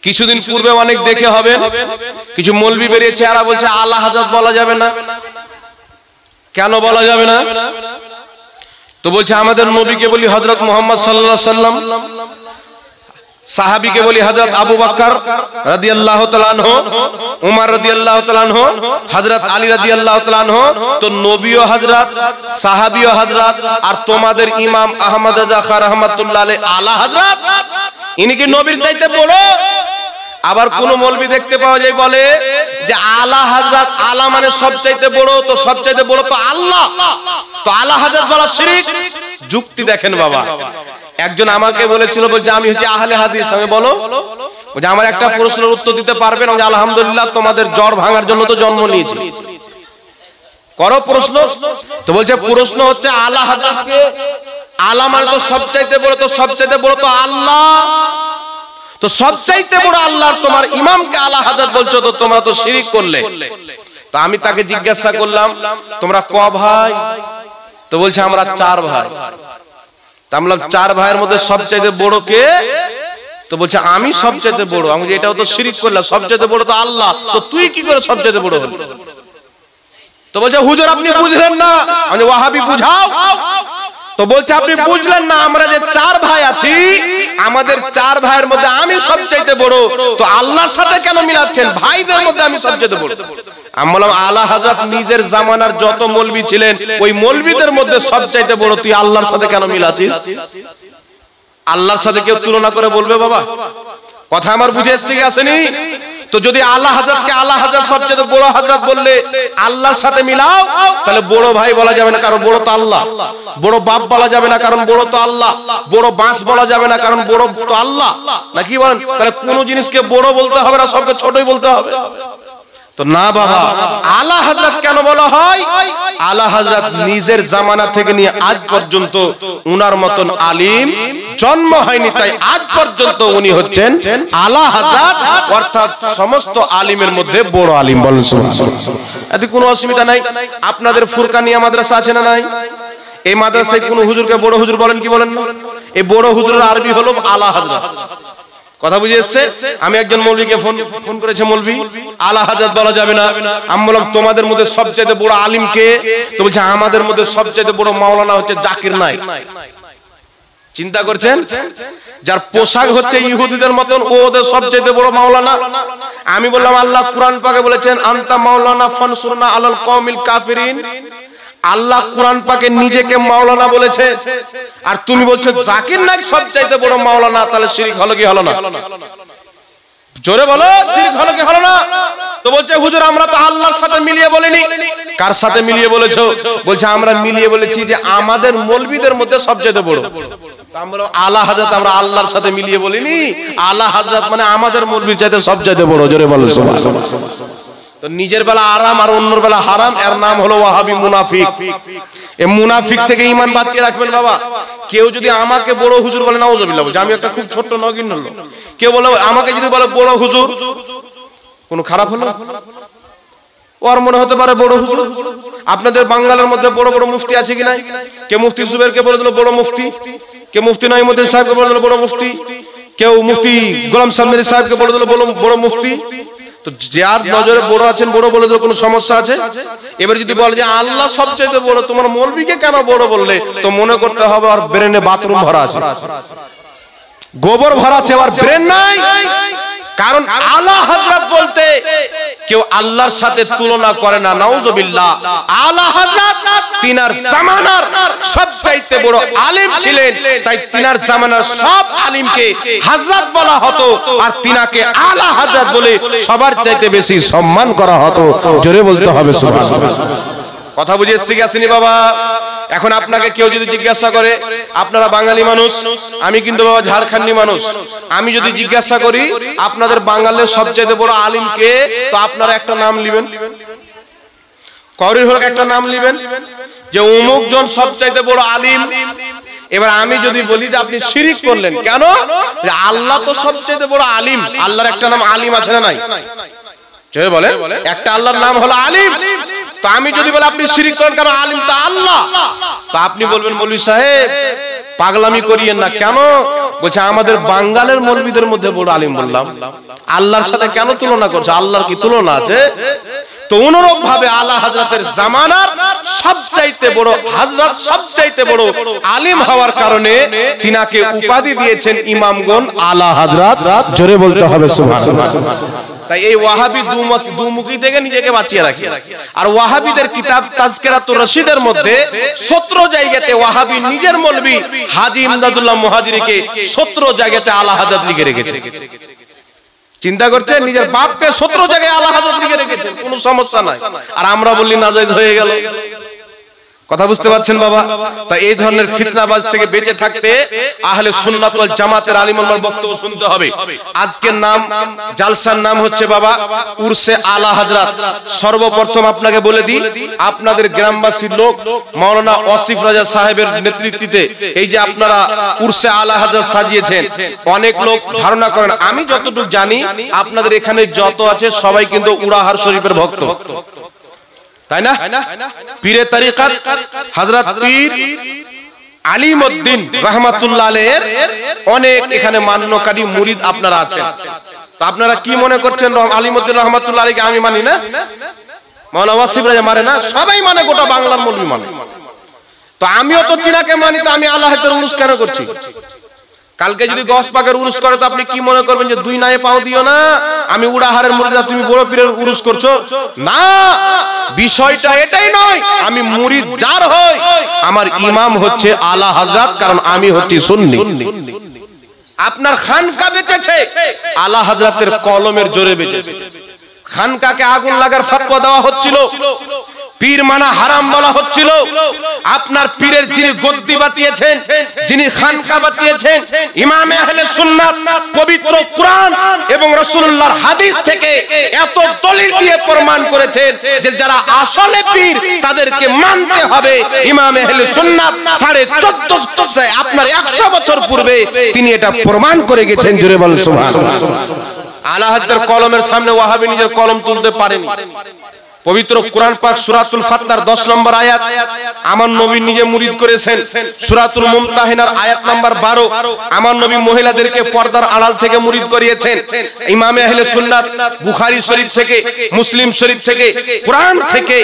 কিছুদিন পূর্বে অনেক দেখে হবে কিছু মৌলবি বেরিয়েছে, এরা বলছে আলা হযরত বলা যাবে না। কেন বলা যাবে না? তো বলছে আমাদের নবীকে বলি হযরত মুহাম্মদ সাল্লাল্লাহু আলাইহি সাল্লাম, সাহাবীকে বলি হযরত আবু বকর রাদিয়াল্লাহু তাআলা আনহু, উমর রাদিয়াল্লাহু তাআলা আনহু, হযরত আলী রাদিয়াল্লাহু তাআলা আনহু। তো নবীও হযরত, সাহাবীও হযরত, আর তোমাদের ইমাম আহমদ রাজা খান রাহমাতুল্লাহ আলাইহি আলা হযরত, ইনি কি নবীর চাইতে বড়? আবার কোন মৌলবি দেখতে পাওয়া যায় বলে যে আলা হযরত, আলা মানে সবচাইতে বড়, তো সবচাইতে বড় তো আল্লাহ, তো আলা হযরত বলা শিরক। যুক্তি দেখেন বাবা। একজন আমাকে বলেছিল, বলছে আমি হচ্ছে আহলে হাদিস। আমি বলো, বলছে আমার একটা প্রশ্নের উত্তর দিতে পারবেন? আলহামদুলিল্লাহ, তোমাদের জ্বর ভাঙার জন্য তো জন্ম নিয়েছি, করো প্রশ্ন। তো বলছে প্রশ্ন হচ্ছে আলা হযরতকে, আলা মানে তো সবচাইতে বড়, তো সবচাইতে বড় তো আল্লাহ, তো সবচাইতে বড় আল্লাহ, তোমার ইমামকে আলা হযরত বলছো, তো তোমরা তো শিরক করলে। তো আমি তাকে জিজ্ঞাসা করলাম তোমরা ক ভাই? তো বলছে আমরা 4 ভাই। তা আমরা 4 ভাইয়ের মধ্যে সবচাইতে বড় কে? তো বলছে আমি সবচাইতে বড়। আমি বলছি এটাও তো শিরক করলাম, সবচাইতে বড় তো আল্লাহ, তো তুই কি করে সবচাইতে বড় হলি? তো বলছে হুজুর আপনি বুঝলেন না। আমি ওয়াহাবি বুঝাও। তো বলছে আপনি বুঝলেন না, আমরা যে 4 ভাই আছি, আমাদের 4 ভাইয়ের মধ্যে আমি সবচাইতে বড়, তো আল্লাহর সাথে কেন মিলাচ্ছেন? ভাইদের মধ্যে আমি সবচাইতে বড়। আমি বললাম আলা হযরত নিজের জামানার যত মৌলবি ছিলেন, ওই মৌলবিদের মধ্যে সবচাইতে বড়, তুই আল্লাহর সাথে কেন মিলাচ্ছিস? আল্লাহর সাথে কেউ তুলনা করে বলবে বাবা? কথা আমার বুঝে এসছে কি আসেনি? তো যদি আলা হযরতকে আলা হযরত সবচেয়ে বড় হযরত বললে আল্লাহর সাথে মিলাও, তাহলে বড় ভাই বলা যাবে না, কারণ বড় তো আল্লাহ। বড় বাপ বলা যাবে না, কারণ বড় তো আল্লাহ। বড় বাঁশ বলা যাবে না, কারণ বড় তো আল্লাহ। নাকি বলেন? তাহলে কোন জিনিসকে বড় বলতে হবে না, সবকে ছোটই বলতে হবে? তো না বাবা, আলা হযরত কেন বলা হয়? আলা হযরত নিজের জামানা থেকে নিয়ে আজ পর্যন্ত উনার মতন আলিম জন্ম হয়নি, তাই আজ পর্যন্ত উনি হচ্ছেন আলা হযরত, অর্থাৎ সমস্ত আলিমের মধ্যে বড় আলিম। বলেন সুবহানাল্লাহ। এতে কোনো অসুবিধা নাই। আপনাদের ফুরকানিয়া মাদ্রাসা আছে না নাই? এই মাদ্রাসায় কোন হুজুরকে বড় হুজুর বলেন কি বলেন না? এই বড় হুজুরের আরবি হলো আলা হযরত। কথা বুঝে এসছে? আমি একজন মৌলবীকে ফোন করেছে, মৌলবী আলা হযরত বলা যাবে না। আমি বললাম তোমাদের মধ্যে সবচেয়ে বড় আলিম কে? তো বলছে আমাদের মধ্যে সবচেয়ে বড় মাওলানা হচ্ছে জাকির নায়েক। চিন্তা করছেন? যার পোশাক হচ্ছে ইহুদিদের মতন, ও ওদের সবচেয়ে বড় মাওলানা। আমি বললাম আল্লাহ কুরআন পাকে বলেছেন আনতা মাওলানা ফানসুরনা আলাল কওমিল কাফিরিন। আল্লাহ কুরআন পাকে নিজেকে মাওলানা বলেছে, আর তুমি বলছো জাকির নায়েক সবচাইতে বড় মাওলানা। তাহলে শিরক হলো কি হলো না? জোরে বলো, শিরক হলো কি হলো না? তো বলছে হুজুর আমরা তো আল্লাহর সাথে মিলিয়ে বলিনি। কার সাথে মিলিয়ে বলেছো? বলছে আমরা মিলিয়ে বলেছি যে আমাদের মৌলবীদের মধ্যে সবচাইতে বড়। আমরা আলা হযরত আমরা আল্লাহর সাথে মিলিয়ে বলিনি। আলা হযরত মানে আমাদের মৌলবীর চাইতে সবচাইতে বড়। জোরে বলো সুবহানাল্লাহ। তো নিজের বেলা আরাম আর অন্যর বেলা হারাম, এর নাম হলো ওয়াহাবি মুনাফিক। এই মুনাফিক থেকে ঈমান বাঁচিয়ে রাখবেন বাবা। কেউ যদি আমাকে বড় হুজুর বলে, নাউজুবিল্লাহ, বলছে আমি একটা খুব ছোট্ট নগণ্য লোক। কেউ বলে আমাকে যদি বলে বড় হুজুর, কোন খারাপ হলো? ওর মনে হতে পারে বড় হুজুর। আপনাদের বাঙালির মধ্যে বড় বড় মুফতি আছে কি নাই? কে মুফতি জুবেরকে বলে দিল বড় মুফতি, কে মুফতি নাঈমুদ্দিন সাহেবকে বলে দিল বড় মুফতি, কেউ মুফতি গোলাম সালমানি সাহেবকে বলে দিল বড় মুফতি। তো যার নজরে বড় আছেন বড় বলে দিল, কোনো সমস্যা আছে? এবার যদি বলে যে আল্লাহ সবচেয়ে বড়, তোমার মৌলবীকে কেন বড় বললে? তো মনে করতে হবে আর ব্রেনে বাথরুম ভরা আছে, গোবর ভরা আছে, আর ব্রেন নাই। কারণ আলা হযরত বলতে কেউ আল্লাহর সাথে তুলনা করে না, নাউজুবিল্লাহ। আলা হযরত তিনার জামানার সবচাইতে বড় আলিম ছিলেন, তাই তিনার জামানার সব আলিমকে হযরত বলা হতো, আর তিনাকে আলা হযরত বলে সবার চাইতে বেশি সম্মান করা হতো। জোরে বলতে হবে সুবহানাল্লাহ। কথা বুঝে এসছে কি আসেনি বাবা? এখন আপনাকে কেউ যদি জিজ্ঞাসা করে, আপনারা বাঙালি মানুষ, আমি কিন্তু বাবা ঝাড়খণ্ডী মানুষ, আমি যদি জিজ্ঞাসা করি আপনাদের বাঙালির সবচেয়ে বড় আলিম কে, তো আপনারা একটা নাম লিবেন, করির হল একটা নাম লিবেন যে অমুক জন সবচেয়ে বড় আলিম। এবার আমি যদি বলি যে আপনি শিরক করলেন, কেন? যে আল্লাহ তো সবচেয়ে বড় আলিম, আল্লাহর একটা নাম আলিম আছে না নাই? জয় বলেন, একটা আল্লাহর নাম হলো আলিম। তো আমি যদি বলি আপনি শিরক করেন, কারণ আলিম তো আল্লাহ, তো আপনি বলবেন মৌলভী সাহেব পাগলামি করিয়েন না। কেন? বলছে আমাদের বাঙালের মৌলবীদের মধ্যে বড় আলিম বললাম। আল্লাহর সাথে কেন তুলনা করছে? আল্লাহর কি তুলনা আছে? তো অনুরূপ ভাবে আলা হযরতের জামানার সবচাইতে বড় হযরত, সবচাইতে বড় আলিম হওয়ার কারণে তিনাকে উপাধি দিয়েছেন ইমামগণ আলা হযরত। জোরে বলতে হবে সুবহানাল্লাহ। তাই এই ওয়াহাবি দুমুখী থেকে নিজেকে বাঁচিয়ে রাখে। আর ওয়াহাবিদের কিতাব তাজকিরাতুর রশিদের মধ্যে 17 জায়গাতে ওয়াহাবি নিজের মৌলবী হাজী ইমদাদুল্লাহ মুহাজিরিকে 17 জায়গাতে আলা হযরত লিখে রেখেছে। চিন্তা করছেন, নিজের বাপকে 17 জায়গায় আলা হযরত লিখে রেখেছে, কোনো সমস্যা নাই। আর আমরা বললি নাজায়েজ হয়ে গেল। কথা বুঝতে পারছেন বাবা? তাই এই ধরনের ফিতনাবাজ থেকে বেঁচে থাকতে আহলে সুন্নাত ওয়াল জামাতের আলিম ওলামার বক্তব্য শুনতে হবে। আজকের নাম জালসার নাম হচ্ছে বাবা উরসে আলা হযরত। সর্বপ্রথম আপনাকে বলে দিই, আপনাদের গ্রামবাসীর লোক মাওলানা আসিফ রাজা সাহেবের নেতৃত্বে এই যে আপনারা উরসে আলা হযরত সাজিয়েছেন, অনেক লোক ধারণা করেন, আমি যতটুকু জানি আপনাদের এখানে যত আছে সবাই কিন্তু উড়াহার শরীফের ভক্ত, তাই না? পীরে তরিকত হযরত পীর আলিমউদ্দিন রাহমাতুল্লাহ আলাইহির অনেক এখানে মান্যকারী মুরিদ আপনারা আছেন। তো আপনারা কি মনে করছেন আলিমউদ্দিন রাহমাতুল্লাহ আলাইহিকে আমি মানি না? মাওলানা ওয়াসিফ রাজা মানে না? সবাই মানে, গোটা বাংলার মৌলবি মানে। তো আমিও তো তিনাকে মানি, তো আমি আল্লাহ হাতের উরুস কেন করছি? কালকে যদি গস পাকের উরুস করে তো আপনি কি মনে করবেন যে দুই নায়ে পাও দিও না, আমি উড়াহারের মুরিদা, তুমি বড় পীরের উরুস করছো? না, বিষয়টা এটাই নয়। আমি মুরিদ যার হই, আমার ইমাম হচ্ছে আলা হযরত, কারণ আমি হচ্ছি সুন্নি। আপনার খানকা বেঁচেছে আলা হযরতের কলমের জোরে বেঁচেছে। খানকাকে আগুন লাগার ফতোয়া দেওয়া হচ্ছিল, পীর মানা হারাম বলা হচ্ছিল। আপনার পীরের যিনি গদ্দি বাতিয়েছেন, যিনি খানকা বাতিয়েছেন, ইমামে আহলে সুন্নাত পবিত্র কুরআন এবং রাসূলুল্লাহর হাদিস থেকে এত দলিল দিয়ে প্রমাণ করেছেন যে যারা আসলে পীর তাদেরকে মানতে হবে। ইমামে আহলে সুন্নাত 1450 আপনার 100 বছর পূর্বে তিনি এটা প্রমাণ করে গেছেন। জোরে বলেন সুবহানাল্লাহ। আলা হযরতের কলমের সামনে ওয়াহাবি নিজের কলম তুলতে পারেনি। পবিত্র কুরআন পাক সূরাতুল ফাতহার 10 নম্বর আয়াত আমার নবী নিজে মুরিদ করেছেন। সূরাতুল মুমতাহিনার আয়াত নাম্বার 12 আমার নবী মহিলাদেরকে পর্দার আড়াল থেকে মুরিদ করিয়েছেন। ইমামে আহলে সুন্নাত বুখারী শরীফ থেকে, মুসলিম শরীফ থেকে, কুরআন থেকে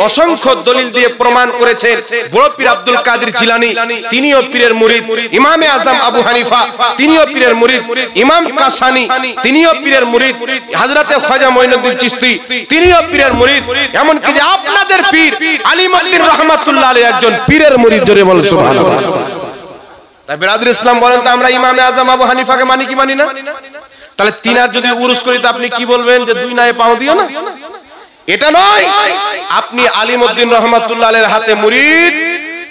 অসংখ্য দলিল দিয়ে প্রমাণ করেছেন বড় পীর আব্দুল কাদের জিলানী তিনিও পীরের মুরিদ, ইমামে আজম আবু হানিফা তিনিও পীরের মুরিদ, ইমাম কাসানী তিনিও পীরের মুরিদ, হযরতে খাজা মঈনুদ্দিন চিশতি তিনিও পীরের মুরিদ। এমনকি যে আপনাদের পীর আলিমউদ্দিন রাহমাতুল্লাহ আলাইহি একজন পীরের মুরিদ। জোরে বলেন সুবহানাল্লাহ। তাই বিরাদর ইসলাম বলেন তো আমরা ইমামে আজম আবু হানিফাকে মানি কি মানি না? তাহলে তিনার যদি উরুস করি তো আপনি কি বলবেন যে দুই নায়ে পাও দিও না? এটা নয়। আপনি আলিমউদ্দিন রাহমাতুল্লাহ আলাইহির হাতে মুরিদ,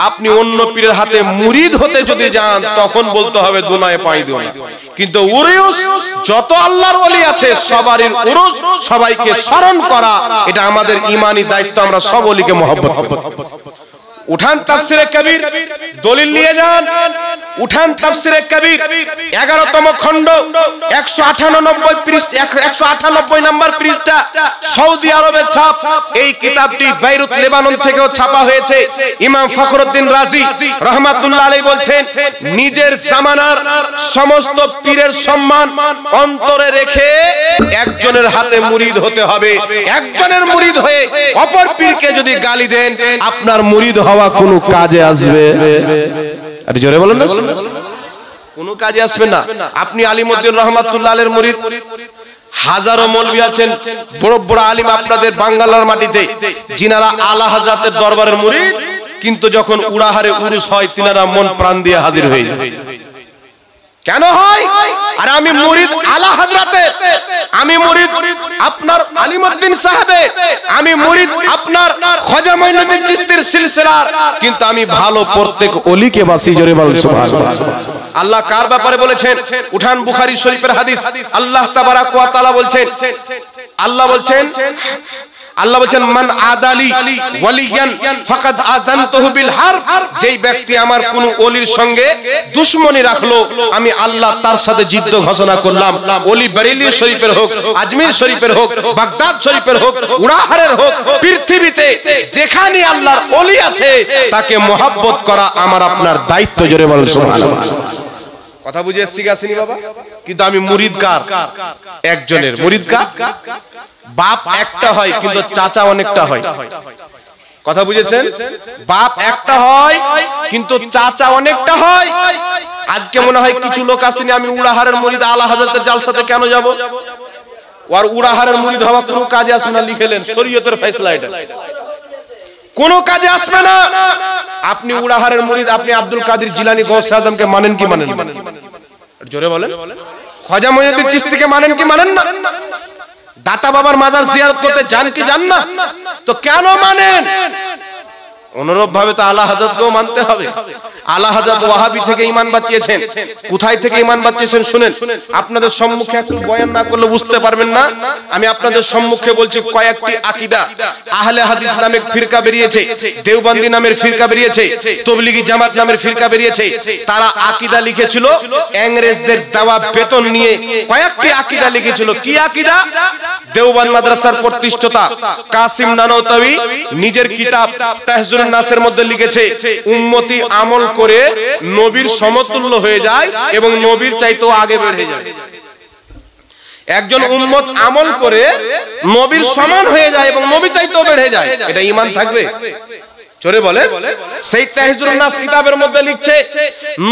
আপনি অন্য পীরের হাতে মুরিদ হতে যদি যান তখন বলতে হবে দুনায়ে পাই দিও না। কিন্তু উরুস যত আল্লাহর ওলি আছে সবারই উরুস, সবাইকে স্মরণ করা এটা আমাদের ঈমানি দায়িত্ব। আমরা সব ওলিকে মহব্বত করব। উঠান তাফসিরে কবির দলিল নিয়ে যান, উঠান তাফসিরে কবির 11তম খণ্ড 198 পৃষ্ঠা 198 নম্বর পৃষ্ঠা, সৌদি আরবের ছাপ। এই কিতাবটি বাইরুত লেবানন থেকেও ছাপা হয়েছে। ইমাম ফখরুদ্দিন রাজি রাহমাতুল্লাহ আলাইহি বলছেন নিজের জামানার সমস্ত পীরের সম্মান অন্তরে রেখে একজনের হাতে মুরিদ হতে হবে। একজনের মুরিদ হয়ে অপর পীরকে যদি গালি দেন আপনার মুরিদ হওয়া কোনো কাজে আসবে? আরে জোরে বলেন না, কোনো কাজে আসবে না। আপনি আলিমউদ্দিন রাহমাতুল্লাহ আলাইহির মুরিদ, হাজারো মৌলবি আছেন বড় বড় আলিম আপনাদের বাংলার মাটিতে যিনারা আলা হযরতের দরবারের মুরিদ, কিন্তু যখন উড়াহারে উরুস হয় তিনারা মন প্রাণ দিয়ে হাজির হয়ে যায়। কেন হয়? আর আমি মুরিদ আলা হযরতের, আমি মুরিদ আপনার আলিমউদ্দিন সাহেবের, আমি মুরিদ আপনার খাজা মঈনুদ্দিন চিশতির সিলসিলার, কিন্তু আমি ভালো প্রত্যেক ওলিকে বাসি। জোরে বলেন সুবহানাল্লাহ। আল্লাহ কার ব্যাপারে বলেছেন? উঠান বুখারী শরীফের হাদিস। আল্লাহ তাবারাক ওয়া তাআলা বলছেন, আল্লাহ বলছেন মান আদালি ওয়ালিয়ান ফাকাদ আযানতুহু বিল হারব। যেই ব্যক্তি আমার কোন ওলির সঙ্গে দুশমনি রাখলো আমি আল্লাহ তার সাথে যুদ্ধ ঘোষণা করলাম। ওলি বেরেলী শরীফের হোক, আজমির শরীফের হোক, বাগদাদ শরীফের হোক, উড়াহারের হোক, পৃথিবীতে যেখানে আল্লাহর ওলি আছে তাকে মহব্বত করা আমার আপনার দায়িত্ব। জোরে বলেন সুবহানাল্লাহ। কথা বুঝে এসছি আসেনি বাবা? কিন্তু আমি মুরিদ কার? একজনের। মুরিদ কার? বাপ একটা হয় কিন্তু চাচা অনেকটা হয়। কথা বুঝেছেন? বাপ একটা হয় কিন্তু চাচা অনেকটা হয়। আজকে মনে হয় কিছু লোক আসেনি, আমি উড়াহারের মুরিদ, আলা হযরতের জালসাতে কেন যাব? আর উড়াহারের মুরিদ হওয়া কোনো কাজে আসবে না, লিখেলেন শরীয়তের ফয়সালা, এটা কোনো কাজে আসবে না। আপনি উড়াহারের মুরিদ, আপনি আব্দুল কাদের জিলানী গৌসে আজমকে মানেন কি মানেন না? জোরে বলেন। খাজা মঈনুদ্দিন চিশতিকে মানেন কি মানেন না? দাতা বাবার মাজার জিয়ারত করতে যান কি যান না? তো কেন মানেন? অনুরূপ ভাবে তো আলা হযরতকেও মানতে হবে। আলা হযরত ওয়াহাবি থেকে ঈমান বাঁচিয়েছেন। কোথায় থেকে ঈমান বাঁচিয়েছেন শুনেন। আপনাদের সম্মুখে একটু বয়ান না করলে বুঝতে পারবেন না। আমি আপনাদের সম্মুখে বলছি কয়েকটি আকীদা। আহলে হাদিস নামে ফিরকা বেরিয়েছে, দেওবন্দি নামের ফিরকা বেরিয়েছে, তবলিগি জামাত নামের ফিরকা বেরিয়েছে। তারা আকীদা লিখেছিল ইংরেজদের দেওয়া বেতন নিয়ে, কয়েকটি আকীদা লিখেছিল। কি আকীদা? দেওবন্দ মাদ্রাসার প্রতিষ্ঠাতা কাসিম নানওতাবি নিজের কিতাব তাহজুরুন নাসের মধ্যে লিখেছে, উম্মতি আমল করে নবীর সমতুল্য হয়ে যায় এবং নবীর চাইতেও আগে বেড়ে যায়। একজন উম্মত আমল করে নবীর সমান হয়ে যায় এবং নবী চাইতেও বেড়ে যায়, এটা ঈমান থাকবে? চোরে বলে। সেই তাহজুরুন নাস কিতাবের মধ্যে লিখছে,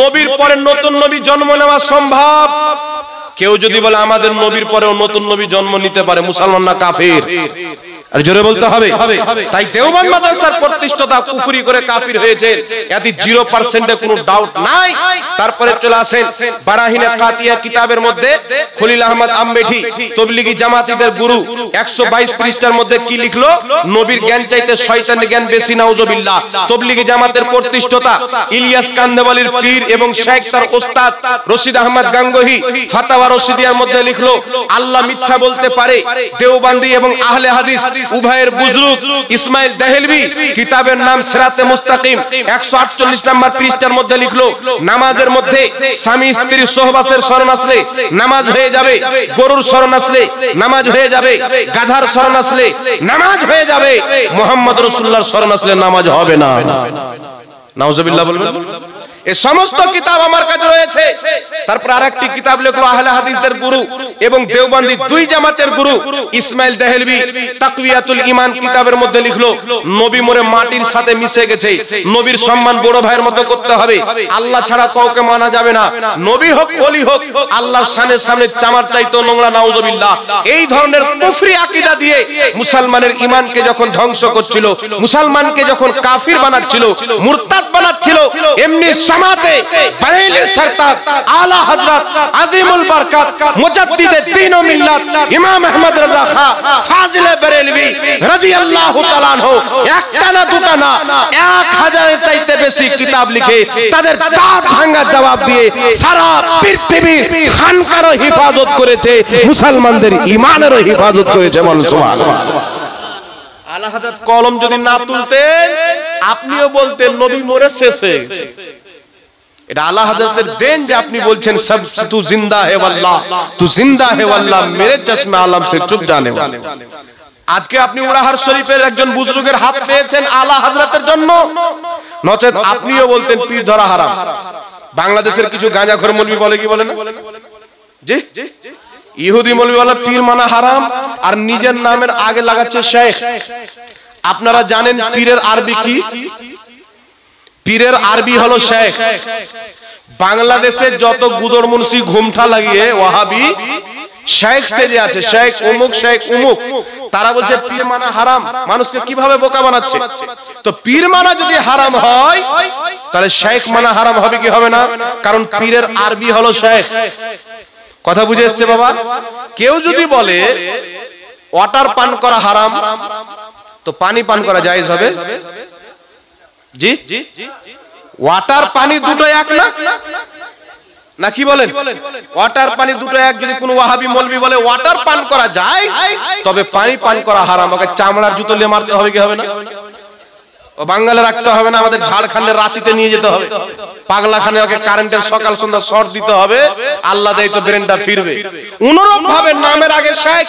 নবীর পরে নতুন নবী জন্ম নেওয়া সম্ভব। কেউ যদি বলে আমাদের নবীর পরেও নতুন নবী জন্ম নিতে পারে, মুসলমান না কাফির? আর জোরে বলতে হবে। তাই দেওবন্দ মাদ্রাসার প্রতিষ্ঠাতা কুফরি করে কাফির হয়েছে, এতে 0% এ কোনো ডাউট নাই। তারপরে চলে আসেন বারাহিনে কাতিয়া কিতাবের মধ্যে খলিল আহমদ আম্বেঠি তবলিগি জামাতীদের গুরু 122 পৃষ্ঠার মধ্যে কি লিখলো? নবীর জ্ঞান চাইতে শয়তানের জ্ঞান বেশি, নাউজুবিল্লাহ। তবলিগি জামাতের প্রতিষ্ঠাতা ইলিয়াস কান্দেওয়ালির পীর এবং শেখ তার ওস্তাদ রশিদ আহমদ গাঙ্গোহী ফাতাওয়া রশিদিয়ার মধ্যে লিখলো, আল্লাহ মিথ্যা বলতে পারে। দেওবন্দি এবং আহলে হাদিস উভয়ের বুজরুগ ইসমাইল দেহলভি কিতাবের নাম সিরাতে মুস্তাকিম 148 নম্বর পৃষ্ঠার মধ্যে লিখলো, নামাজের মধ্যে স্বামী স্ত্রীর সহবাসের শরণ আসলে নামাজ হয়ে যাবে, গরুর শরণ আসলে নামাজ হয়ে যাবে, গাধার শরণ আসলে নামাজ হয়ে যাবে, মুহাম্মদ রাসূলুল্লাহর শরণ আসলে নামাজ হবে না। নাউজুবিল্লাহ বলবেন। এই সমস্ত কিতাব আমার কাছে রয়েছে। তারপর আরেকটি কিতাব লিখলো আহলে হাদিসদের গুরু এবং দেওবন্দি দুই জামাতের গুরু ইসমাইল দেহলভি তাকওয়াতুল ঈমান কিতাবের মধ্যে লিখলো, নবী মরে মাটির সাথে মিশে গেছে, নবীর সম্মান বড় ভাইয়ের মতো করতে হবে, আল্লাহ ছাড়া কাউকে মানা যাবে না, নবী হোক ওলি হোক আল্লাহর শানের সামনে চামার চাইতো নোংরা, নাউজুবিল্লাহ। এই ধরনের কুফরি আকীদা দিয়ে মুসলমানের ঈমানকে যখন ধ্বংস করছিল, মুসলমানকে যখন কাফির বানাচ্ছিল, মুরতাদ বানাচ্ছিল, এমনি জামাতে বারেইলির সরতাজ আলা হযরত আজিমুল বরকত মুজাদ্দিদে দ্বীন ও মিল্লাত ইমাম আহমদ রাজা খাঁ ফাজিলে বেরেলভি রাদিয়াল্লাহু তাআলা আনহু একটা না দুটা না 1000 এর চাইতে বেশি কিতাব লিখে তাদের দাঁত ভাঙা জবাব দিয়ে সারা পৃথিবীর খানকারও হিফাজত করেছে, মুসলমানদের ঈমানেরও হিফাজত করেছে। বলুন সুবহানাল্লাহ। আলা হযরত কলম যদি না তুলতেন আপনিও বলতেন নবী মরে শেষ হয়ে গেছে। এটা আলা হযরতের দেন যে আপনি বলছেন সব তু জিন্দা হে ওয়াল্লাহ, তু জিন্দা হে ওয়াল্লাহ, মেরে চশমে আলম সে চুপ জানে ওয়ালা। আজকে আপনি উড়াহার শরীফের একজন বুজুর্গের হাত পেয়েছেন আলা হযরতের জন্য, নচেত আপনিও বলতেন পীর ধরা হারাম। বাংলাদেশের কিছু গাঁজাখোর মৌলবি বলে কি বলে না? জি, ইহুদি মৌলবি বলে পীর মানা হারাম আর নিজের নামের আগে লাগাচ্ছে শেখ। আপনারা জানেন পীরের আরবি কি? পীরের আরবি হলো শেখ। বাংলাদেশে যত গুদর মুন্সি ঘুমটা লাগিয়ে ওয়াহাবি শেখ সেজে আছে, শেখ অমুক শেখ অমুক, তারা বলছে পীর মানা হারাম। মানুষকে কিভাবে বোকা বানাচ্ছে। তো পীর মানা যদি হারাম হয় তাহলে শেখ মানা হারাম হবে কি হবে না? কারণ পীরের আরবি হলো শেখ। কথা বুঝে এসছে বাবা? কেউ যদি বলে ওয়াটার পান করা হারাম, তো পানি পান করা জায়েজ হবে? জি, ওয়াটার পানি দুটো এক না? না কি বলেন? ওয়াটার পানি দুটো এক। যদি কোনো ওয়াহাবি মৌলবি বলে ওয়াটার পান করা যায় তবে পানি পান করা হারাম, ওকে চামড়ার জুতো দিয়ে মারতে হবে কি হবে না? ও বাঙ্গালে রাখতে হবে না, আমাদের ঝাড়খণ্ডের রাঁচিতে নিয়ে যেতে হবে, পাগলাখানে ওকে কারেন্টের সকাল সন্ধ্যা শর্ট দিতে হবে, আল্লাহ দেয় তো ব্রেনটা ফিরবে। অনুরূপ ভাবে নামের আগে শেখ,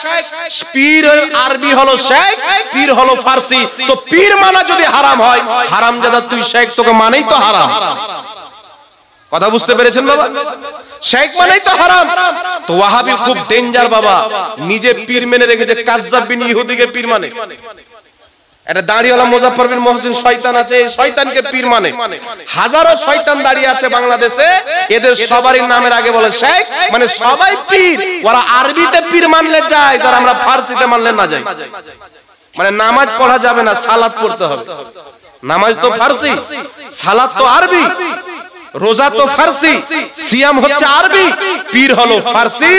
পীর আরবি হলো শেখ, পীর হলো ফার্সি। তো পীর মানা যদি হারাম হয়, হারামজাদা তুই শেখ, তোকে মানেই তো হারাম। কথা বুঝতে পেরেছেন বাবা? শেখ মানেই তো হারাম। তো ওয়াহাবি খুব ডেঞ্জার বাবা, নিজে পীর মেনে রেখেছে, কাজ্জাব বিন ইহুদিকে পীর মানে। এটা দাঁড়িওয়ালা মুজাফফর বিন মহসিন শয়তান আছে, শয়তানকে পীর মানে। হাজারো শয়তান দাঁড়িয়ে আছে বাংলাদেশে, এদের সবারই নামের আগে বলে শেখ, মানে সবাই পীর। ওরা আরবিতে পীর মানলে যায়, যারা আমরা ফার্সিতে মানলে না যাই। মানে নামাজ পড়া যাবে না, সালাত পড়তে হবে। নামাজ তো ফার্সি, সালাত তো আরবি, রোজা তো ফার্সি, সিয়াম হচ্ছে আরবি, পীর হলো ফার্সি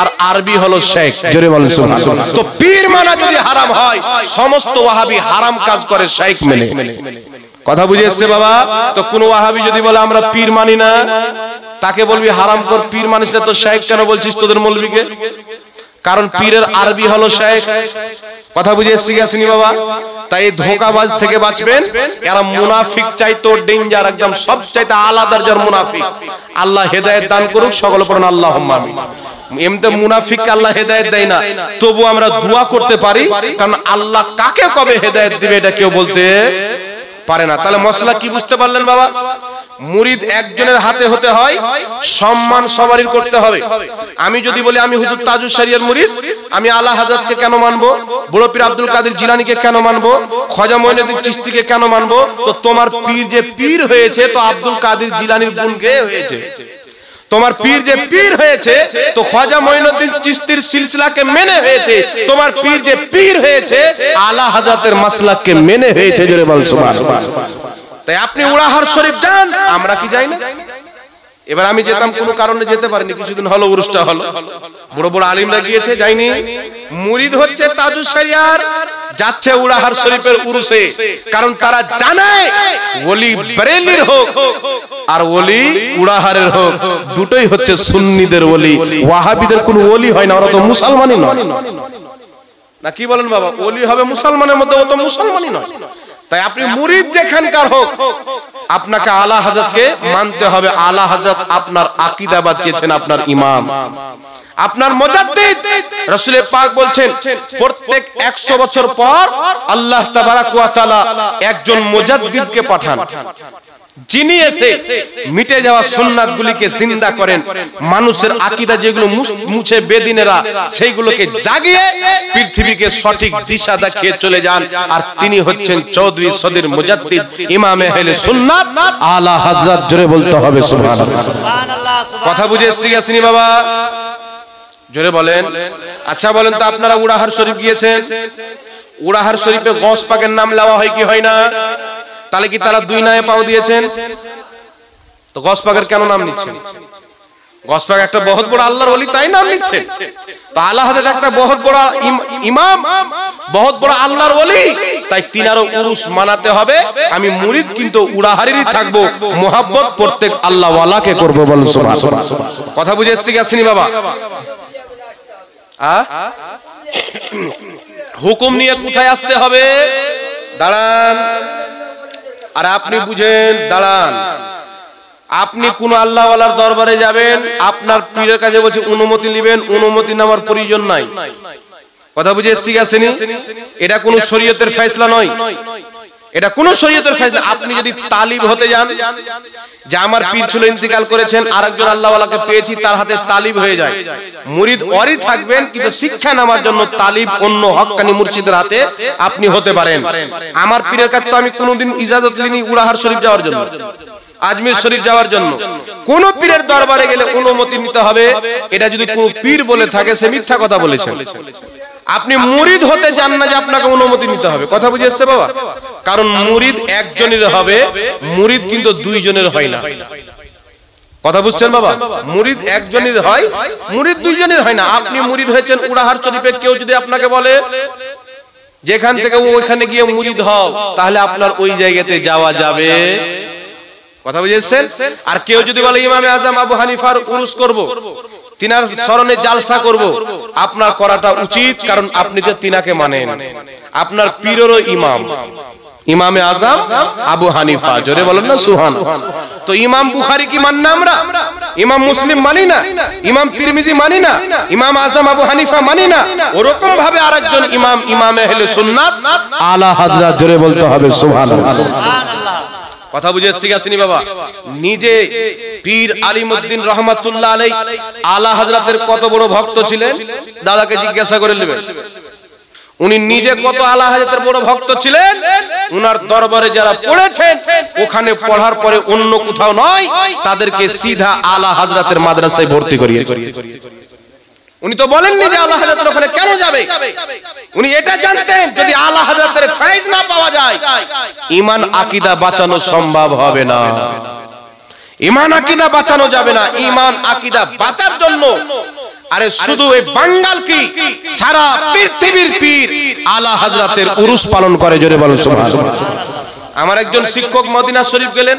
আর আরবি হলো শেখ। জোরে বলেন সুবহানাল্লাহ। তো পীর মানা যদি হারাম হয়, সমস্ত ওয়াহাবি হারাম কাজ করে শেখ মেনে। কথা বুঝে এসছে বাবা? তো কোন ওয়াহাবি যদি বলে আমরা পীর মানি না, তাকে বলবি হারাম কর, পীর মানিস না তো শেখ কেন বলছিস তোদের মৌলবীকে? কারণ পীরের আরবি হলো শেখ। কথা বুঝে এসছি আসেনি বাবা? তাই এই ধোঁকাবাজ থেকে বাঁচবেন। এরা মুনাফিক চাইতো ডেঞ্জার, একদম সব চাইতে আলাদা দরজার মুনাফিক। আল্লাহ হেদায়েত দান করুক, সকলে পড়ুন আল্লাহুম্মা আমিন। এমতে মুনাফিককে আল্লাহ হেদায়েত দেয় না, তবু আমরা দোয়া করতে পারি, কারণ আল্লাহ কাকে কবে হেদায়েত দিবে এটা কেউ বলতে পারে না। তাহলে মশলা কি বুঝতে পারলেন বাবা? মুরিদ একজনের হাতে হতে হয়, সম্মান সবারই করতে হবে। আমি যদি বলি আমি হুজুর তাজুস শরিয়ার মুরিদ, আমি আলা হযরতকে কেন মানবো? বড় পীর আব্দুল কাদের জিলানীকে কেন মানবো? খাজা মঈনুদ্দিন চিশতিকে কেন মানবো? তো তোমার পীর যে পীর হয়েছে, তো আব্দুল কাদের জিলানীর গুণ গেয়ে হয়েছে। তোমার পীর যে পীর হয়েছে, তো খাজা মঈনুদ্দিন চিশতির সিলসিলাকে মেনে হয়েছে। তোমার পীর যে পীর হয়েছে, আলা হযরতের মাসলাককে মেনে হয়েছে। জোরে বল সুবহানাল্লাহ। তাই আপনি উড়াহার শরীফ যান, আমরা কি যাই না? এবার আমি যেতাম, কোনো কারণে যেতে পারিনি, কিছুদিন হলো উরুসটা হলো, বড় বড় আলিমরা গিয়েছে, যাইনি। মুরিদ হচ্ছে তাজুস শরিয়ার, যাচ্ছে উড়াহার শরীফের উরুসে, কারণ তারা জানে ওলি বরেলির হোক আর ওলি উড়াহারের হোক, দুটোই হচ্ছে সুন্নিদের ওলি। ওয়াহাবিদের কোনো ওলি হয় না, ওরা তো মুসলমানই নয়। না কি বলেন বাবা? ওলি হবে মুসলমানের মধ্যে, ও তো মুসলমানই নয়। তাই আপনি মুরিদ যেখানকার হোক, আপনাকে আলা হযরতকে মানতে হবে। আলা হযরত আপনার আকীদা বাঁচিয়েছেন, আপনার ইমাম, আপনার মুজাদ্দিদ। রাসূল পাক বলছেন প্রত্যেক 100 বছর পর আল্লাহ তাবারাক ওয়া তাআলা একজন মুজাদ্দিদকে পাঠান, যিনি এসে মিটে যাওয়া সুন্নাতগুলিকে জিন্দা করেন। মানুষের আকীদা যেগুলো মুছে বেদিনেরা, সেইগুলোকে জাগিয়ে পৃথিবীকে সঠিক দিশা দেখিয়ে চলে যান। আর তিনি হচ্ছেন চৌধুরী সদর মুজাদ্দিদ, ইমামে আহলে সুন্নাত, আলা হযরত। জোরে বলতে হবে সুবহানাল্লাহ। কথা বুঝে এসছি আসেনি বাবা? জোরে বলেন। আচ্ছা বলেন তো, আপনারা উড়াহার শরীফ গিয়েছেন, উড়াহার শরীফে গৌস পাকের নাম নেওয়া হয় কি হয় না? তাহলে কি তারা দুই নায়ে পাও দিয়েছেন? তো গৌস পাকের কেন নাম নিচ্ছেন? গৌস পাক একটা বহুত বড় আল্লাহর ওলি, তাই নাম নিচ্ছেন। তো আলা হযরত একটা বহুত বড় ইমাম, বহুত বড় আল্লাহর ওলি, তাই তিনারও উরুস মানাতে হবে। আমি মুরিদ কিন্তু উড়াহারেরই থাকবো, মুহাব্বত প্রত্যেক আল্লাহ ওয়ালাকে করব। বলুন সুবহানাল্লাহ। কথা বুঝে এসছি কি আসেনি বাবা? হুকুম নিয়ে কোথায় আসতে হবে? দাঁড়ান, আর আপনি বুঝেন, দাঁড়ান। আপনি কোন আল্লাহ ওয়ালার দরবারে যাবেন, আপনার পীরের কাছে বলছে অনুমতি নেবেন, অনুমতি নেওয়ার প্রয়োজন নাই। কথা বুঝে এসছি আসেনি? এটা কোন শরীয়তের ফয়সালা নয়, এটা কোন শরীয়তের ফয়সালা। আপনি যদি তালিব হতে যান, যে আমার পীর ছিল ইন্তেকাল করেছেন, আরেকজন আল্লাহ ওয়ালাকে পেয়েছি, তার হাতে তালিব হয়ে যায়, মুরিদ ওরই থাকবেন, কিন্তু শিক্ষা নেওয়ার জন্য তালিব অন্য হক্কানি মুর্শিদের হাতে আপনি হতে পারেন। আমার পীরের কাছে তো আমি কোনোদিন ইজাজত নিইনি উড়াহার শরীফ যাওয়ার জন্য, আজমির শরীফ যাওয়ার জন্য। কোন পীরের দরবারে গেলে অনুমতি নিতে হবে, এটা যদি কোন পীর বলে থাকে সে মিথ্যা কথা বলেছেন। আপনি মুরিদ হতে যান না যে আপনাকে অনুমতি নিতে হবে। কথা বুঝে এসছে বাবা? কারণ মুরিদ একজনের হবে, মুরিদ কিন্তু দুইজনের হয় না। কথা বুঝছেন বাবা? মুরিদ একজনের হয়, মুরিদ দুইজনের হয় না। আপনি মুরিদ হয়েছেন উড়াহার শরীফে, কেউ যদি আপনাকে বলে যেখান থেকে ওইখানে গিয়ে মুরিদ হও, তাহলে আপনার ওই জায়গাতে যাওয়া যাবে। কথা বুঝেছেন? আর কেউ যদি বলে ইমামে আজম আবু হানিফার উরুস করব, তিনার স্মরণে জালসা করব, আপনার করাটা উচিত, কারণ আপনি তো তিনাকে মানেন। আপনার পীরেরও ইমাম ইমামে আজম আবু হানিফা। জোরে বলেন না সুবহানাল্লাহ। তো ইমাম বুখারী কি মানি না আমরা? ইমাম মুসলিম মানি না? ইমাম তিরমিজি মানি না? ইমাম আজম আবু হানিফা মানি না? ওরকম ভাবে আরেকজন ইমাম, ইমামে আহলে সুন্নাত আলা হযরত। জোরে বলতে হবে সুবহানাল্লাহ। কথা বুঝে এসছি আসেনি বাবা? নিজে পীর আলিমউদ্দিন রহমাতুল্লাহ আলাইহি আলা হযরতের কত বড় ভক্ত ছিলেন দাদাকে জিজ্ঞাসা করে নেবেন। উনি নিজে কত আলা হযরতের বড় ভক্ত ছিলেন, উনার দরবারে যারা পড়েছেন ওখানে পড়ার পরে অন্য কোথাও নয়, তাদেরকে সিধা আলা হযরতের মাদ্রাসায় ভর্তি করিয়েছেন। উনি তো বলেননি যে আলা হযরতের ওখানে কেন যাবে, উনি এটা জানতেন যদি আলা হযরতের ফয়েজ না পাওয়া যায় ঈমান আকীদা বাঁচানো সম্ভব হবে না, ঈমান আকীদা বাঁচানো যাবে না। ঈমান আকীদা বাঁচার জন্য আরে শুধু এই বাঙ্গাল কি সারা পৃথিবীর পীর আলা হযরতের উরুস পালন করে, জোরে বলুন সুবহানাল্লাহ। আমার একজন শিক্ষক মদিনা শরীফ গেলেন,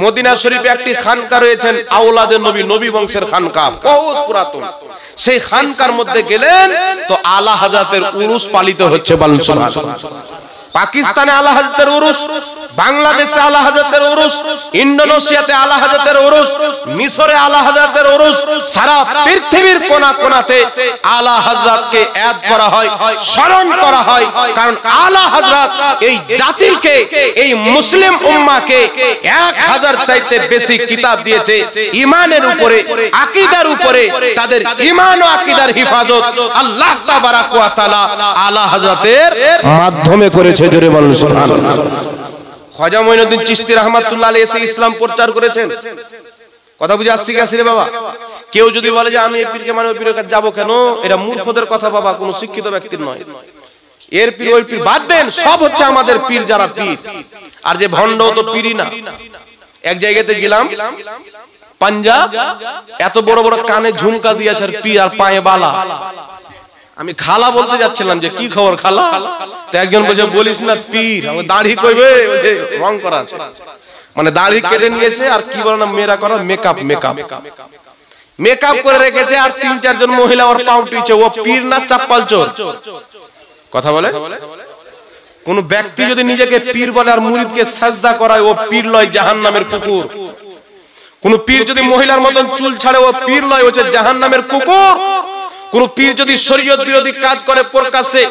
মদিনা শরীফে একটি খানকা রয়েছেন আওলাদে নবী, নবী বংশের খানকা, বহুত পুরাতন। সেই খানকার মধ্যে গেলেন তো আলা হযরতের উরুস পালিত হচ্ছে, বলুন সুবহানাল্লাহ। পাকিস্তানে আলা হযরতের উরুস, বাংলাদেশে আলা হযরতের উরুস, ইন্দোনেশিয়াতে আলা হযরতের উরুস, মিশরে আলা হযরতের উরুস, সারা পৃথিবীর কোনা কোনাতে আলা হযরতকে ইয়াদ করা হয়, স্মরণ করা হয়। কারণ আলা হযরত এই জাতিকে, এই মুসলিম উম্মাহকে 1000 চাইতে বেশি কিতাব দিয়েছে ঈমানের উপরে, আকীদার উপরে। তাদের ঈমান ও আকীদার হিফাজত আল্লাহ তাবারাক ওয়া তাআলা আলা হযরতের মাধ্যমে করেছে, জোরে বলুন সুবহানাল্লাহ। খাজা মঈনুদ্দিন চিশতি রাহমাতুল্লাহ আলাইহি এসে ইসলাম প্রচার করেছেন। কথা বুঝে আসছে কি আসলে বাবা? কেউ যদি বলে যে আমি এই পীরকে মানে ওই পীরের কাছে যাব কেন, এটা মূর্খদের কথা বাবা, কোনো শিক্ষিত ব্যক্তির নয়। এর পীর ওই পীর বাদ দেন, সব হচ্ছে আমাদের পীর যারা পীর। আর যে ভণ্ড তো পীরই না। এক জায়গাতে গেলাম পাঞ্জাব, এত বড় বড় কানে ঝুমকা দিয়েছে আর পীর আর পায়ে বালা। আমি খালা বলতে যাচ্ছিলাম যে কি খবর খালা, তো একজন বলছে বলিস না পীর, আমার দাড়ি কইবে বলছে রং করা আছে, মানে দাড়ি কেটে নিয়েছে আর কি বলে না মেরা করা, মেকআপ মেকআপ মেকআপ করে রেখেছে। আর 3-4 জন মহিলা ওর পাও টিপছে। ও পীর না চাপ্পাল চোর? কথা বলে। কোন ব্যক্তি যদি নিজেকে পীর বলে আর মুরিদকে সাজদা করায়, ও পীর লয়, জাহান্নামের কুকুর। কোন পীর যদি মহিলার মতন চুল ছাড়ে, ও পীর লয়, হচ্ছে জাহান্নামের কুকুর। কোন পীর যদি শরীয়ত বিরোধী কাজ করে, প্রকাশ্যে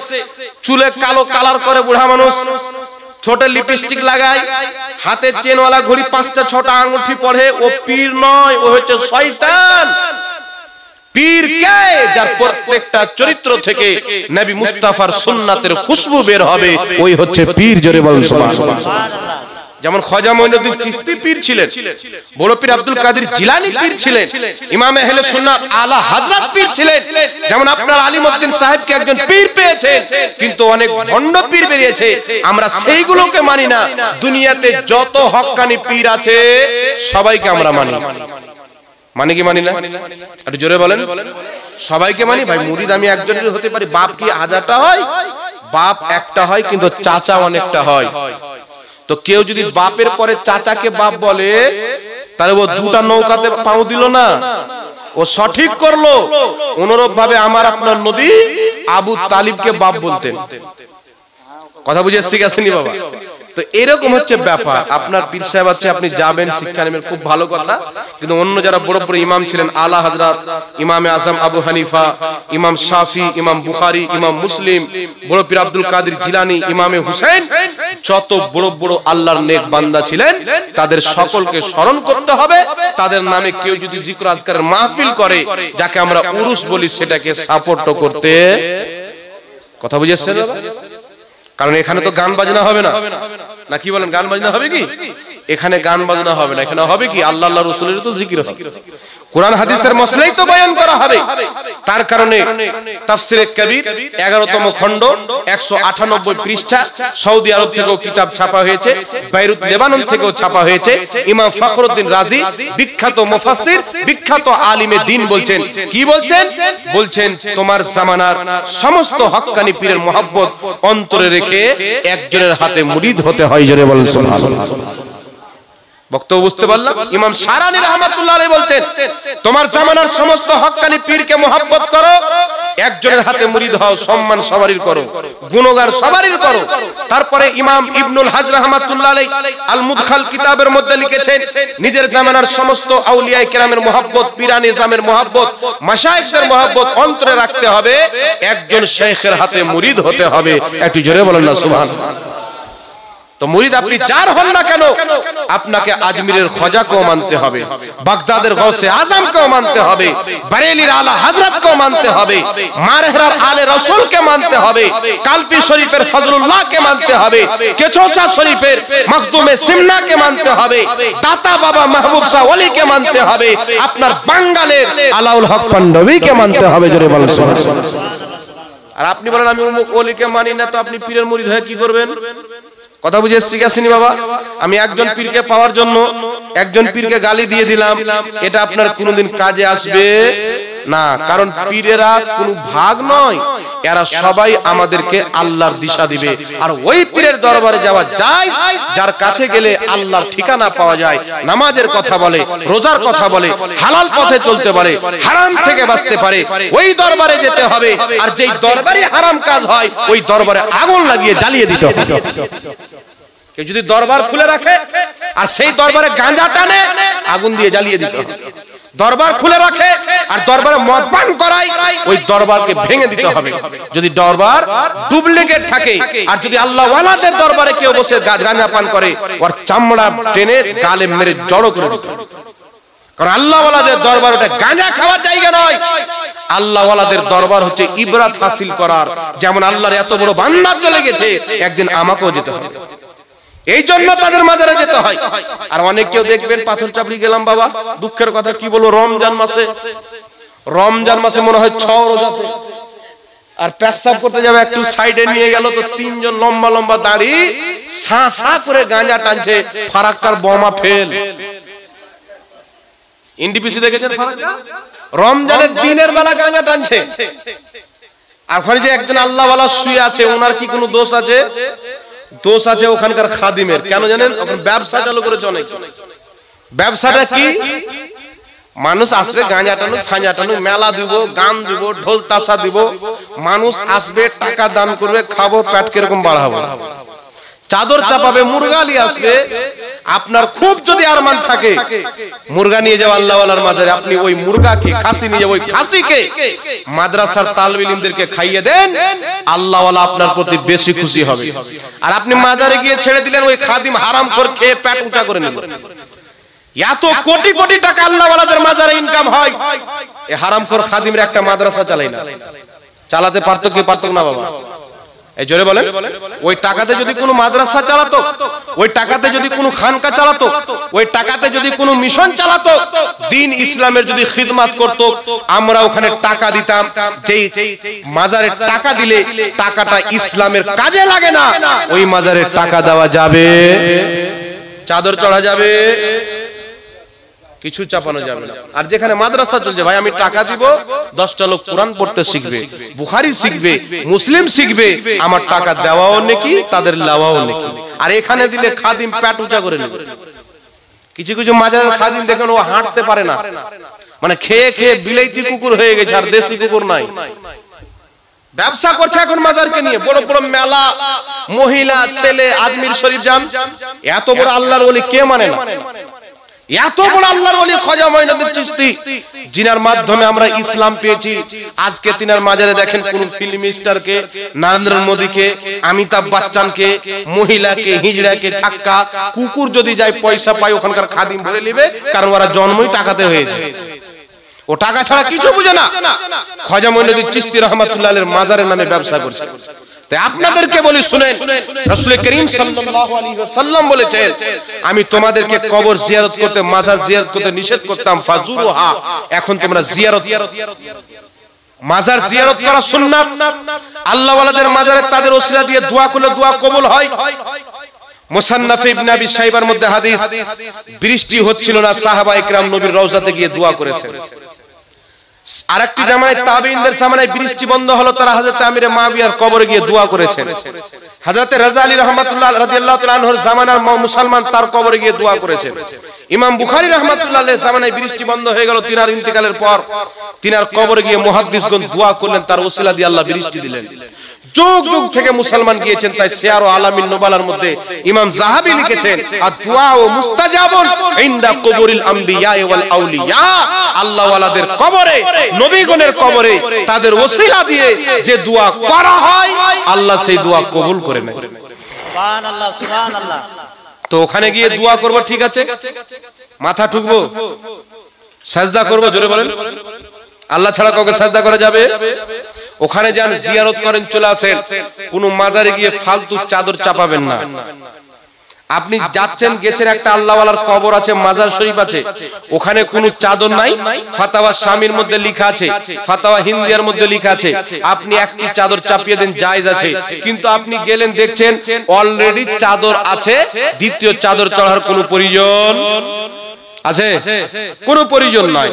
চুলে কালো কালার করে, বুড়া মানুষ ছোটে লিপস্টিক লাগায়, হাতে চেনওয়ালা ঘড়ি, 5টা-6টা আঙ্গুঠি পড়ে, ও পীর নয়, ও হচ্ছে শয়তান। পীর কে? যার প্রত্যেকটা চরিত্র থেকে নবী মুস্তাফার সুন্নাতের খুশবু বের হবে, ওই হচ্ছে পীর, জোরে বলুন সুবহানাল্লাহ। যেমন খাজা মঈনুদ্দিন চিশতি পীর ছিলেন, বড় পীর আব্দুল কাদের জিলানী পীর ছিলেন, ইমাম আহলে সুন্নাত আলা হযরত পীর ছিলেন। যেমন আপনার আলিমউদ্দিন সাহেবকে একজন পীর পেয়েছেন, কিন্তু অনেক ভণ্ড পীর বেরিয়েছে, আমরা সেইগুলোকে মানি না। দুনিয়াতে যত হক্কানি পীর আছে সবাইকে আমরা মানি। মানে কি মানি না? একটু জোরে বলেন। সবাইকে মানি ভাই। মুরিদ আমি একজনের হতে পারি, বাপ কি 1000টা হয়? বাপ একটা হয়, কিন্তু চাচা অনেকটা হয়। তো কেউ যদি বাপের পরে চাচাকে বাপ বলে, তাহলে ও 2টা নৌকাতে পাও দিল না, ও সঠিক করলো। অনুরূপ ভাবে আমার আপনার নবী আবু তালিবকে বাপ বলতেন। কথা বুঝে শিখেছেন বাবা? তো এরকম হচ্ছে ব্যাপার। আপনার পীর সাহেব আছে, আপনি যাবেন, শিক্ষা নেবেন, খুব ভালো কথা। কিন্তু অন্য যারা বড় বড় ইমাম ছিলেন, আলা হযরত ইমামে আজম আবু হানিফা, ইমাম শাফি, ইমাম বুখারী, ইমাম মুসলিম, বড় পীর আব্দুল কাদের জিলানী, ইমামে হুসাইন, যত বড় বড় আল্লাহর নেক বান্দা ছিলেন, তাদের সকলকে স্মরণ করতে হবে। তাদের নামে কেউ যদি জিকির আজকারের মাহফিল করে, যাকে আমরা উরুস বলি, সেটাকে সাপোর্ট করতে। কথা বুঝেছেন? কারণ এখানে তো গান বাজনা হবে না, না কি বলেন? গান বাজনা হবে কি? এখানে গান বাজনা হবে না, এখানে হবে কি? আল্লাহ আল্লাহ রাসূলের তো জিকির হবে, কোরআন হাদিসের মসলাই তো বয়ান করা হবে। তার কারণে তাফসিরে কবির 11তম খণ্ড 198 পৃষ্ঠা, সৌদি আরব থেকেও কিতাব ছাপা হয়েছে, বাইরুত লেবানন থেকেও ছাপা হয়েছে। ইমাম ফখরুদ্দিন রাজি, বিখ্যাত মুফাসসির, বিখ্যাত আলিমে দ্বীন, বলছেন কি বলছেন? বলছেন তোমার জামানার সমস্ত হক্কানি পীরের মহব্বত অন্তরে রেখে একজনের হাতে মুরিদ হতে হয়, জোরে বলেন সুবহানাল্লাহ। বক্তব্য বুঝতে পারলাম? ইমাম শারানি রাহমাতুল্লাহ আলাইহি বলছেন তোমার জামানার সমস্ত হক্কানি পীরকে মহব্বত করো, একজনের হাতে মুরিদ হও, সম্মান সবারই করো, গুণগান সবারই করো। তারপরে ইমাম ইবনুল হাজ রাহমাতুল্লাহ আলাইহি আল মুদখাল কিতাবের মধ্যে লিখেছেন নিজের জামানার সমস্ত আউলিয়ায়ে কেরামের মহব্বত, পীরানে জামের মহব্বত, মাশায়েখদের মহব্বত অন্তরে রাখতে হবে, একজন শেখের হাতে মুরিদ হতে হবে। একটু জোরে বলেন না সুবহানাল্লাহ। তো তো মুরিদ আপনি যার হন না কেন আপনাকে আজমিরের খাজাকেও মানতে হবে, বাগদাদের গাউসে আজমকেও মানতে হবে, বারেলির আলা হযরতকেও মানতে হবে, মারহেরার আলে রাসূলকে মানতে হবে, কালপি শরীফের ফজলুল্লাহকে মানতে হবে, কেচোচা শরীফের মখদুমে সিমনাকে মানতে হবে, দাতা বাবা মাহবুব শাহ ওলিকে মানতে হবে, আপনার বাঙ্গালের আলাউল হক পান্ডবীকে মানতে হবে। জোরে বলুন সুবহানাল্লাহ। আর আপনি বলেন আমি অমুক ওলিকে মানি না, তো আপনি পীরের মুরিদ হয়ে কি করবেন? কথা বুঝে শিখেছিনি বাবা? আমি একজন পীরকে পাওয়ার জন্য একজন পীরকে গালি দিয়ে দিলাম, এটা আপনার কোনোদিন কাজে আসবে না। কারণ পীরেরা কোনো ভাগ নয়, এরা সবাই আমাদেরকে আল্লাহর দিশা দিবে। আর ওই পীরের দরবারে যাওয়া যায় যার কাছে গেলে আল্লাহর ঠিকানা পাওয়া যায়, নামাজের কথা বলে, রোজার কথা বলে, হালাল পথে চলতে পারে, হারাম থেকে বাঁচতে পারে, ওই দরবারে যেতে হবে। আর যেই দরবারে হারাম কাজ হয় ওই দরবারে আগুন লাগিয়ে জ্বালিয়ে দিতে হবে। কেউ যদি দরবার খুলে রাখে আর সেই দরবারে গাঁজা টানে, আগুন দিয়ে জ্বালিয়ে দিতে হবে। দরবার খুলে রাখে আর দরবারে মদ পান করায়, ওই দরবারকে ভেঙে দিতে হবে। যদি দরবার ডুপ্লিকেট থাকে আর যদি আল্লাহ ওয়ালাদের দরবারে কেউ বসে গাঁজা পান করে, ওর চামড়া টেনে গালে মেরে জড়ো করে দিতে হবে। কারণ আল্লাহ ওয়ালাদের দরবার ওটা গাঁজা খাওয়ার জায়গা নয়। আল্লাহ ওয়ালাদের দরবার হচ্ছে ইবরাত হাসিল করার। যেমন আল্লাহর এত বড় বান্দা চলে গেছে, একদিন আমাকেও যেতে হবে, এই জন্য তাদের মাজারে যেতে হয়। আর অনেক কেউ দেখবেন পাথর চাপড়ি গেলাম বাবা, দুঃখের কথা কি বলবো, রমজান মাসে মনে হয় 6 রোজাতে, আর পেশাব করতে যাবে একটু সাইডে নিয়ে গেল তো 3 জন লম্বা লম্বা দাড়ি সা সা করে গাঁজা টানছে, ফারাক্কার বোমা ফেল। এনডিপিসি দেখেছেন ফারাক্কা? রমজানের দিনের বেলা গাঁজা টানছে। আর ওখানে যে একজন আল্লাহ ওয়ালা শুয়ে আছে, ওনার কি কোনো দোষ আছে? দোষ আছে ওখানকার খাদিমের। কেন জানেন? ওখানে ব্যবসা চালু করেছে অনেক। ব্যবসাটা কি? মানুষ আসবে গাঁজা টানুক, ফাঁজা টানুক, মেলা দিব, গান দিব, ঢোল তাসা দিব, মানুষ আসবে, টাকা দান করবে, খাবো, পেট কিরকম বাড়াবো, চাদর চাপাবে, মুরগালি আসবে। আপনার খুব যদি আরমান থাকে মুরগা নিয়ে যাও আল্লাহ ওয়ালার মাজারে, আপনি ওই মুরগাকে, খাসি নিয়ে যাও, ওই খাসিকে মাদ্রাসার তালিব ইলমদেরকে খাইয়ে দেন, আল্লাহ ওয়ালা আপনার প্রতি বেশি খুশি হবে। আর আপনি মাজারে গিয়ে ছেড়ে দিলেন, ওই খাদিম হারামখোর খেয়ে পেট উঁচা করে নিল। এত কোটি কোটি টাকা আল্লাহ ওয়ালাদের মাজারে ইনকাম হয়, এই হারামখোর খাদিমরা একটা মাদ্রাসা চালায় না। চালাতে পারতো কি পারতো না বাবা? এই জোরে বলেন। ওই টাকাতে যদি কোনো মাদ্রাসা চালাতো, ওই টাকাতে যদি কোনো খানকা চালাতো, ওই টাকাতে যদি কোনো মিশন চালাতো, দ্বীন ইসলামের যদি খিদমত করত, আমরা ওখানে টাকা দিতাম। যেই মাজারে টাকা দিলে টাকাটা ইসলামের কাজে লাগে না, ওই মাজারে টাকা দেওয়া যাবে, চাদর চড়া যাবে, কিছু চাপানো যাবে না। আর যেখানে মাদ্রাসা চলছে, ভাই আমি টাকা দিব, 10টা লোক কোরআন পড়তে শিখবে, বুখারী শিখবে, মুসলিম শিখবে, আমার টাকা দেওয়াও নেকি, তাদের লাওয়াও নেকি। আর এখানে দিলে খাদিম পেট উঁচা করে নেবে। কিছু কিছু মাজারের খাদিম দেখেন ও হাঁটতে পারে না, মানে খেয়ে খেয়ে বিলাইতি কুকুর হয়ে গেছে, আর দেশি কুকুর নাই। ব্যবসা করছে এখন মাজারকে নিয়ে, বড় বড় মেলা, মহিলা, ছেলে, আজমির শরীফ যান। এত বড় আল্লাহর ওলি কে মানে না? এত বড় আল্লাহর ওলি খাজা মঈনুদ্দিন চিশতি, জিনার মাধ্যমে আমরা ইসলাম পেয়েছি। আজকে তিনার মাজারে দেখেন কোন ফিল্ম স্টারকে, নরেন্দ্র মোদীকে, অমিতাভ বচ্চনকে, মহিলাকে, হিজড়াকে, ছাক্কা, কুকুর যদি যায় পয়সা পায়, ওখানকার খাদিম ভরে নেবে, কারণ ওরা জন্মই টাকাতে হয়েছে। ও টাকা ছাড়া কিছু বুঝে না। খাজা মঈনুদ্দিন চিশতি রাহমাতুল্লাহ আলাইহির মাজারের নামে ব্যবসা করছে। তাই আপনাদেরকে বলি শুনেন, রাসূল করিম সাল্লাল্লাহু আলাইহি ওয়াসাল্লাম বলেছেন, আমি তোমাদেরকে কবর জিয়ারত করতে, মাজার জিয়ারত করতে নিষেধ করতাম, ফাজুরুহা, এখন তোমরা জিয়ারত। মাজার জিয়ারত করা সুন্নাত। আল্লাহ ওয়ালাদের মাজারে তাদের ওসিলা দিয়ে দোয়া করলে দোয়া কবুল হয়। মুসান্নাফ ইবনে আবি শাইবার মধ্যে হাদিস, বৃষ্টি হচ্ছিল না, সাহাবা ইকরাম নবীর রওজাতে গিয়ে দোয়া করেছেন। আরেকটি জামানায় তাবেঈনদের জামানায় বৃষ্টি বন্ধ হলো, তারা হযরত আমিরে মুআবিয়ার কবরে গিয়ে দোয়া করেছেন। হযরত রাজা আলী রাহমাতুল্লাহ রাদিয়াল্লাহু তাআলা আনহুর জামানার মুসলমান তার কবরে গিয়ে দোয়া করেছেন। ইমাম বুখারী রাহমাতুল্লাহ আলাইহির জামানায় বৃষ্টি বন্ধ হয়ে গেল, তিনার ইন্তেকালের পর তিনার কবরে গিয়ে মুহাদ্দিসগণ দোয়া করলেন, তার ওসিলা দিয়ে আল্লাহ বৃষ্টি দিলেন। যুগ যুগ থেকে মুসলমান গিয়েছেন। তাই সিয়ার ও আলামিন নুবালার মধ্যে ইমাম যাহাবী লিখেছেন, আদ-দুআ মুস্তাজাবুন ইনদা কুবুরিল আমবিয়া ওয়াল আউলিয়া, আল্লাহ ওয়ালাদের কবরে, নবীগণের কবরে তাদের ওসিলা দিয়ে যে দোয়া করা হয়, আল্লাহ সেই দোয়া কবুল করে নেন। সুবহানাল্লাহ সুবহানাল্লাহ। তো ওখানে গিয়ে দোয়া করব, ঠিক আছে, মাথা ঠুকবো, সাজদা করব, জোরে বলেন। আল্লাহ ছাড়া কাউকে সাজদা করা যাবে? ওখানে যান, জিয়ারত করেন, চলে আসেন। কোনো মাজারে গিয়ে ফালতু চাদর চাপাবেন না। আপনি যাচ্ছেন, গেছেন, একটা আল্লাহওয়ালার কবর আছে, মাজার শরীফ আছে, ওখানে কোনো চাদর নাই। ফাতাওয়া শামির মধ্যে লেখা আছে, ফাতাওয়া হিন্দিয়ার মধ্যে লেখা আছে, আপনি একটি চাদর চাপিয়ে দেন, জায়েজ আছে। কিন্তু আপনি গেলেন, দেখছেন অলরেডি চাদর আছে, দ্বিতীয় চাদর চড়ার কোনো প্রয়োজন আছে? কোনো প্রয়োজন নয়।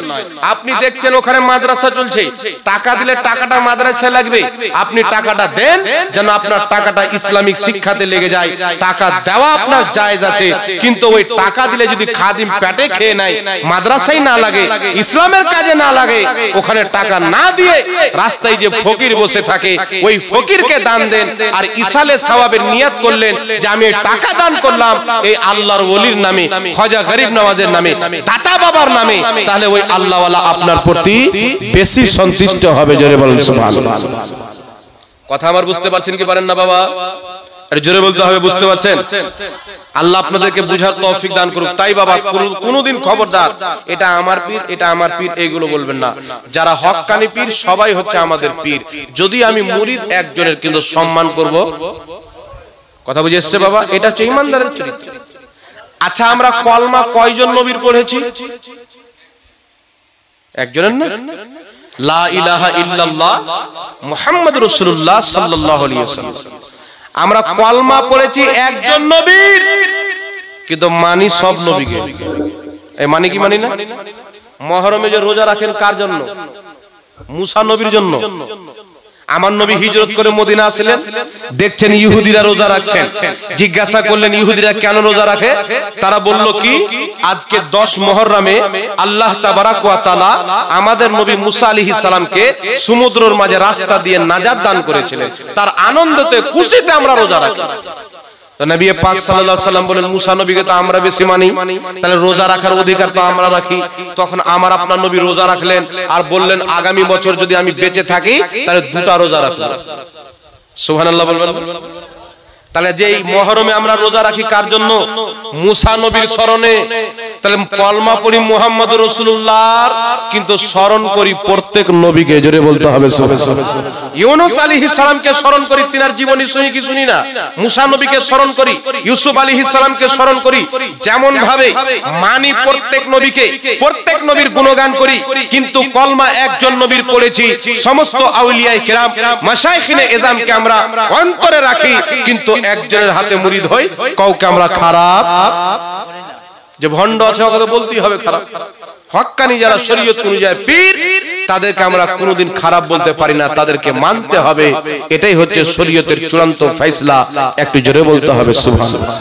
আপনি দেখছেন ওখানে মাদ্রাসা চলছে, টাকা দিলে টাকাটা মাদ্রাসায় লাগবে, আপনি টাকাটা দেন যেন আপনার টাকাটা ইসলামিক শিক্ষাতে লেগে যায়। টাকা দেওয়া আপনার জায়েজ আছে, কিন্তু ওই টাকা দিলে যদি খাদিম পেটে খেয়ে নেয়, মাদ্রাসায় না লাগে, ইসলামের কাজে না লাগে, ওখানে টাকা না দিয়ে রাস্তায় যে ফকির বসে থাকে, ওই ফকিরকে দান দেন। আর ইসালে সওয়াবের নিয়ত করলেন যে আমি টাকা দান করলাম এই আল্লাহর ওলির নামে, খাজা গরিব নওয়াজের নামে, দাতা বাবার নামে, তাহলে ওই আল্লাহওয়ালা আপনার প্রতি বেশি সন্তুষ্ট হবে। জোরে বলেন সুবহানাল্লাহ। কথা আমার বুঝতে পারছেন কি পারেন না বাবা? আরে জোরে বলতে হবে, বুঝতে পারছেন? আল্লাহ আপনাদেরকে বুঝার তৌফিক দান করুক। তাই বাবা কোনদিন খবরদার এটা আমার পীর, এটা আমার পীর এইগুলো বলবেন না। যারা হক্কানি পীর সবাই হচ্ছে আমাদের পীর। যদি আমি মুরিদ একজনের, কিন্তু সম্মান করব। কথা বুঝে এসছে বাবা? এটা হচ্ছে ঈমানদারের চরিত্র। আচ্ছা, আমরা কলমা কয়জন নবীর পড়েছি? একজনের না? লা ইলাহা ইল্লাল্লাহ মুহাম্মাদুর রাসূলুল্লাহ সাল্লাল্লাহু আলাইহি ওয়াসাল্লাম। আমরা কলমা পড়েছি একজন নবীর, কিন্তু মানি সব নবীকে। এই মানি কি মানি না? মুহররমে যে রোজা রাখেন কার জন্য? মুসা নবীর জন্য। আমার নবী হিজরত করে মদিনা আসলেন, দেখছেন ইহুদিরা রোজা রাখছেন। জিজ্ঞাসা করলেন ইহুদিরা কেন রোজা রাখে? তারা বলল কি, আজকে 10 মুহররমে আল্লাহ তাবারাক ওয়া তাআলা আমাদের নবী মুসা আলাইহিস সালামকে সমুদ্রের মাঝে রাস্তা দিয়ে নাজাত দান করেছিলেন, তার আনন্দতে খুশিতে আমরা রোজা রাখি। তো নবী পাক সাল্লাল্লাহু আলাইহি ওয়াসাল্লাম বলেন মুসা নবীকে তো আমরা বেশি মানি, তাহলে রোজা রাখার অধিকার তো আমরা রাখি। তখন আমার আপনার নবী রোজা রাখলেন আর বললেন আগামী বছর যদি আমি বেঁচে থাকি তাহলে 2টা রোজা রাখব। সুবহানাল্লাহ বলবেন। তাহলে যেই মুহররমে আমরা রোজা রাখি কার জন্য? মুসা নবীর স্মরণে। তাহলে কলমা পড়ি মুহাম্মদুর রাসূলুল্লাহর, কিন্তু স্মরণ করি প্রত্যেক নবীকে। জোরে বলতে হবে সুবহানাল্লাহ। ইউনূস আলাইহিস সালামকে স্মরণ করি, তিনার জীবনী শুনি কি শুনি না? মুসা নবীকে স্মরণ করি, ইউসুফ আলাইহিস সালামকে স্মরণ করি। যেমন ভাবে মানি প্রত্যেক নবীকে, প্রত্যেক নবীর গুণগান করি, কিন্তু কলমা একজন নবীর পড়েছি। সমস্ত আউলিয়ায়ে কেরাম, মাশায়েখিনে এজামকে আমরা অন্তরে রাখি, কিন্তু একজনের হাতে মুরিদ হই, কাউকে আমরা খারাপ যে ভণ্ড আছে ওকে বলতেই হবে খারাপ। হক্কানি যারা শরীয়ত অনুযায়ী পীর, তাদেরকে আমরা কোনোদিন খারাপ বলতে পারি না, তাদেরকে মানতে হবে। এটাই হচ্ছে শরীয়তের চূড়ান্ত ফয়সালা। একটু জোরে বলতে হবে সুবহানাল্লাহ।